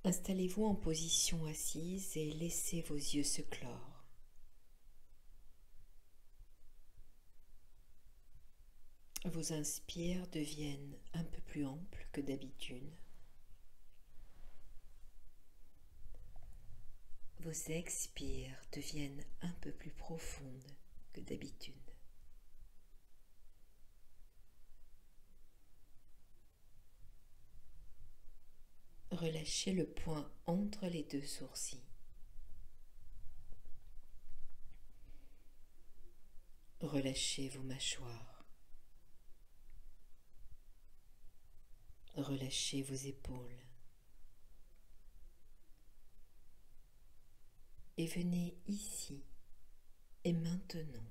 Installez-vous en position assise et laissez vos yeux se clore. Vos inspires deviennent un peu plus amples que d'habitude. Vos expires deviennent un peu plus profondes que d'habitude. Relâchez le point entre les deux sourcils. Relâchez vos mâchoires. Relâchez vos épaules. Et venez ici et maintenant,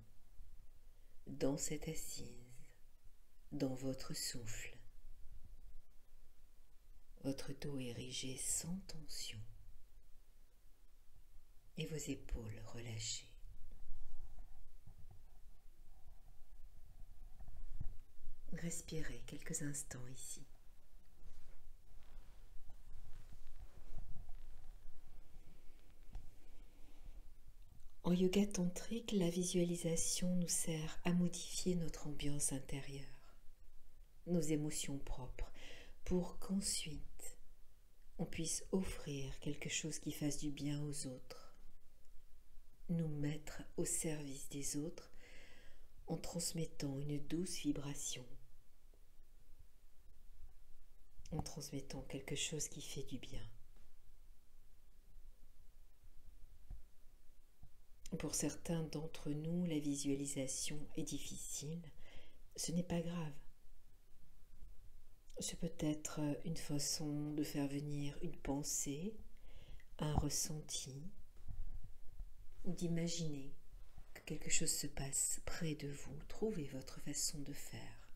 dans cette assise, dans votre souffle. Votre dos érigé sans tension et vos épaules relâchées. Respirez quelques instants ici. En yoga tantrique, la visualisation nous sert à modifier notre ambiance intérieure, nos émotions propres, pour qu'ensuite on puisse offrir quelque chose qui fasse du bien aux autres, nous mettre au service des autres en transmettant une douce vibration, en transmettant quelque chose qui fait du bien. Pour certains d'entre nous, la visualisation est difficile. Ce n'est pas grave. C'est peut-être une façon de faire venir une pensée, un ressenti, ou d'imaginer que quelque chose se passe près de vous. Trouvez votre façon de faire.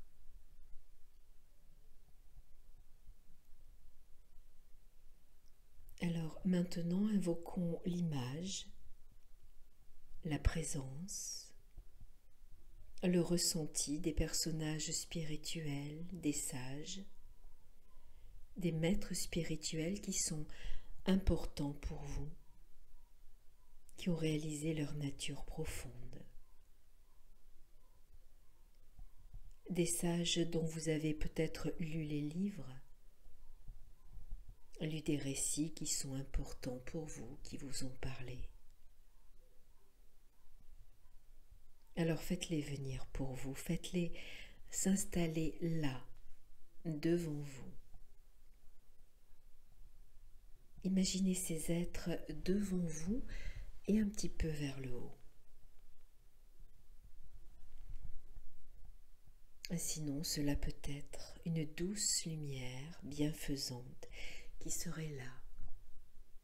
Alors maintenant, invoquons l'image, la présence, le ressenti des personnages spirituels, des sages, des maîtres spirituels qui sont importants pour vous, qui ont réalisé leur nature profonde. Des sages dont vous avez peut-être lu les livres, lu des récits qui sont importants pour vous, qui vous ont parlé. Alors faites-les venir pour vous, faites-les s'installer là, devant vous. Imaginez ces êtres devant vous et un petit peu vers le haut. Sinon, cela peut être une douce lumière bienfaisante qui serait là,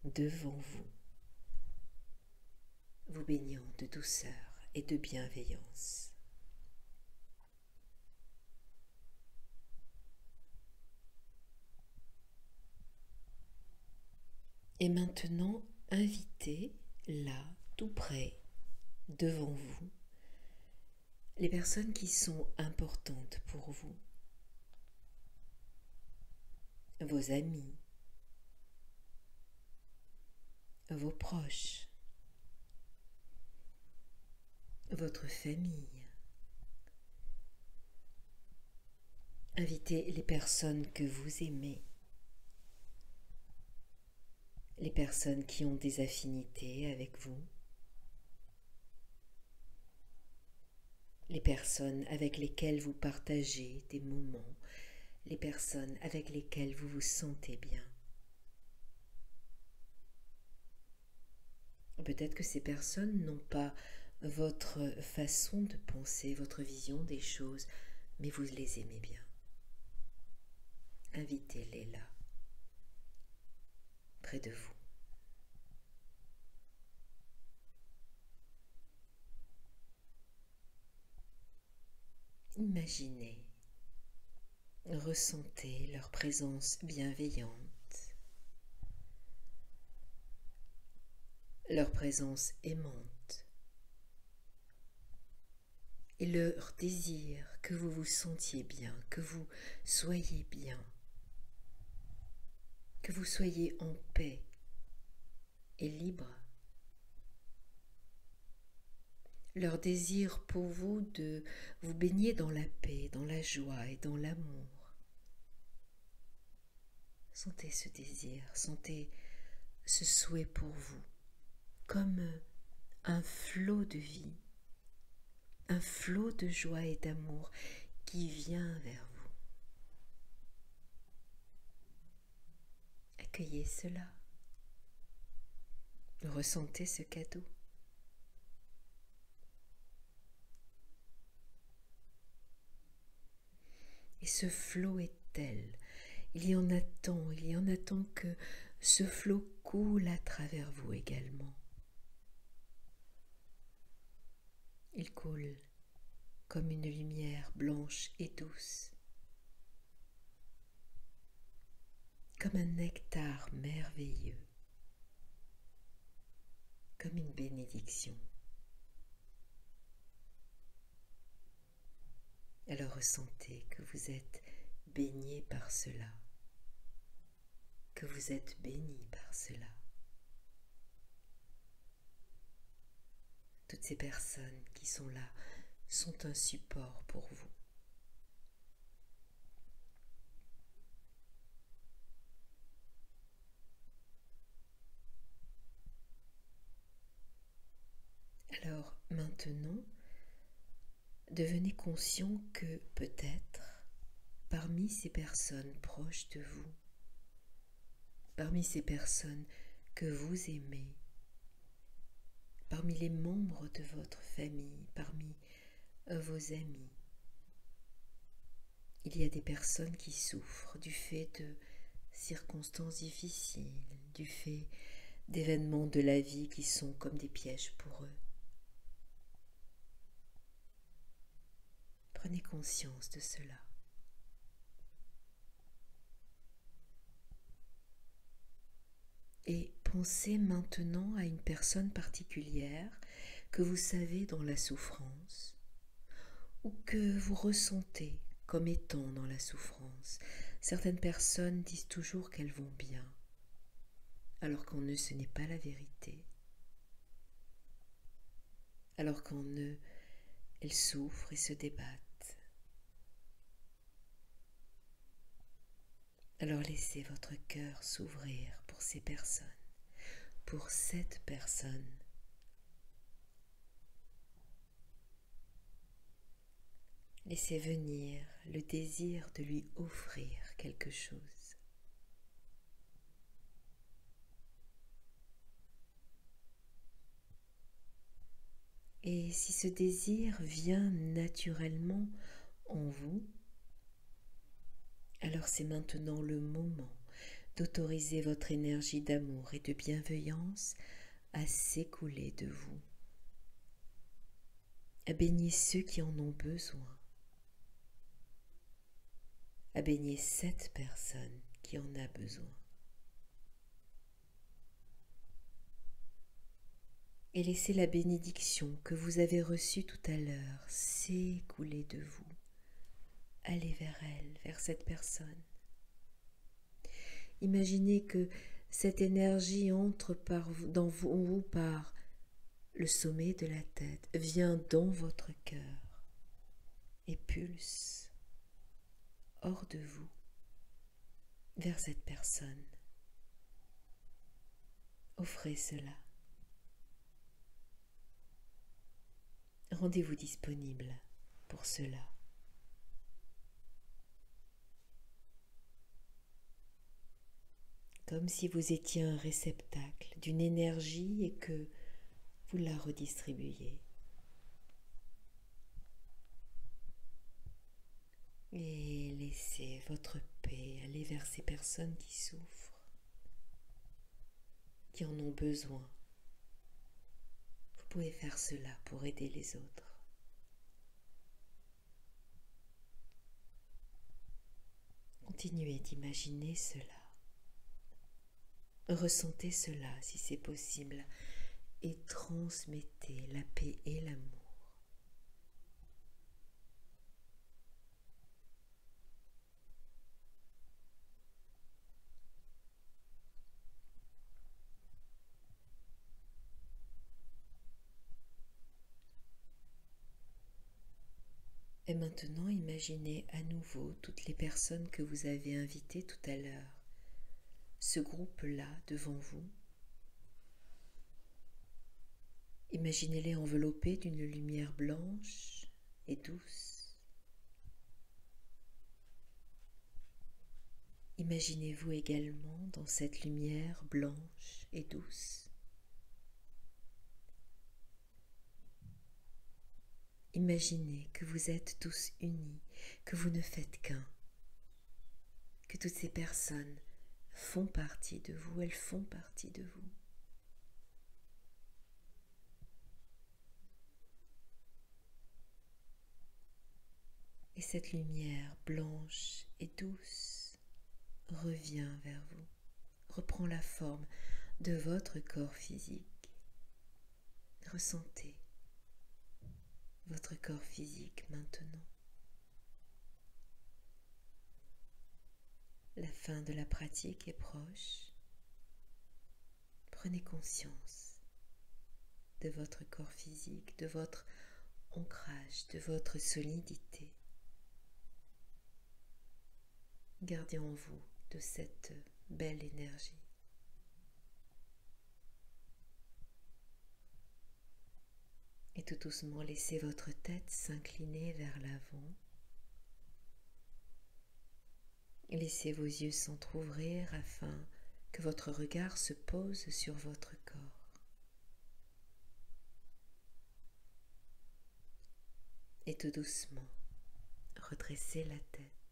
devant vous, vous baignant de douceur et de bienveillance. Et maintenant, invitez là, tout près, devant vous, les personnes qui sont importantes pour vous, vos amis, vos proches, votre famille. Invitez les personnes que vous aimez, les personnes qui ont des affinités avec vous, les personnes avec lesquelles vous partagez des moments, les personnes avec lesquelles vous vous sentez bien. Peut-être que ces personnes n'ont pas votre façon de penser, votre vision des choses, mais vous les aimez bien. Invitez-les là, près de vous. Imaginez, ressentez leur présence bienveillante, leur présence aimante et leur désir que vous vous sentiez bien, que vous soyez bien, que vous soyez en paix et libre. Leur désir pour vous de vous baigner dans la paix, dans la joie et dans l'amour. Sentez ce désir, sentez ce souhait pour vous, comme un flot de vie, un flot de joie et d'amour qui vient vers vous. Accueillez cela. Ressentez ce cadeau. Et ce flot est tel, il y en a tant que ce flot coule à travers vous également. Il coule comme une lumière blanche et douce, comme un nectar merveilleux, comme une bénédiction. Alors ressentez que vous êtes baigné par cela, que vous êtes béni par cela. Toutes ces personnes qui sont là sont un support pour vous. Alors maintenant, devenez conscient que peut-être, parmi ces personnes proches de vous, parmi ces personnes que vous aimez, parmi les membres de votre famille, parmi vos amis, il y a des personnes qui souffrent du fait de circonstances difficiles, du fait d'événements de la vie qui sont comme des pièges pour eux. Prenez conscience de cela. Et pensez maintenant à une personne particulière que vous savez dans la souffrance ou que vous ressentez comme étant dans la souffrance. Certaines personnes disent toujours qu'elles vont bien, alors qu'en eux ce n'est pas la vérité. Alors qu'en eux, elles souffrent et se débattent. Alors laissez votre cœur s'ouvrir pour ces personnes, pour cette personne. Laissez venir le désir de lui offrir quelque chose. Et si ce désir vient naturellement en vous, alors c'est maintenant le moment d'autoriser votre énergie d'amour et de bienveillance à s'écouler de vous, à baigner ceux qui en ont besoin, à baigner cette personne qui en a besoin. Et laissez la bénédiction que vous avez reçue tout à l'heure s'écouler de vous. Allez vers elle, vers cette personne. Imaginez que cette énergie entre dans vous par le sommet de la tête, vient dans votre cœur et pulse hors de vous vers cette personne. Offrez cela. Rendez-vous disponible pour cela. Comme si vous étiez un réceptacle d'une énergie et que vous la redistribuiez. Et laissez votre paix aller vers ces personnes qui souffrent, qui en ont besoin. Vous pouvez faire cela pour aider les autres. Continuez d'imaginer cela. Ressentez cela si c'est possible et transmettez la paix et l'amour. Et maintenant, imaginez à nouveau toutes les personnes que vous avez invitées tout à l'heure, ce groupe-là devant vous. Imaginez-les enveloppés d'une lumière blanche et douce. Imaginez-vous également dans cette lumière blanche et douce. Imaginez que vous êtes tous unis, que vous ne faites qu'un, que toutes ces personnes font partie de vous, elles font partie de vous. Et cette lumière blanche et douce revient vers vous, reprend la forme de votre corps physique. Ressentez votre corps physique maintenant. La fin de la pratique est proche. Prenez conscience de votre corps physique, de votre ancrage, de votre solidité. Gardez en vous de cette belle énergie. Et tout doucement, laissez votre tête s'incliner vers l'avant. Laissez vos yeux s'entr'ouvrir afin que votre regard se pose sur votre corps. Et tout doucement, redressez la tête.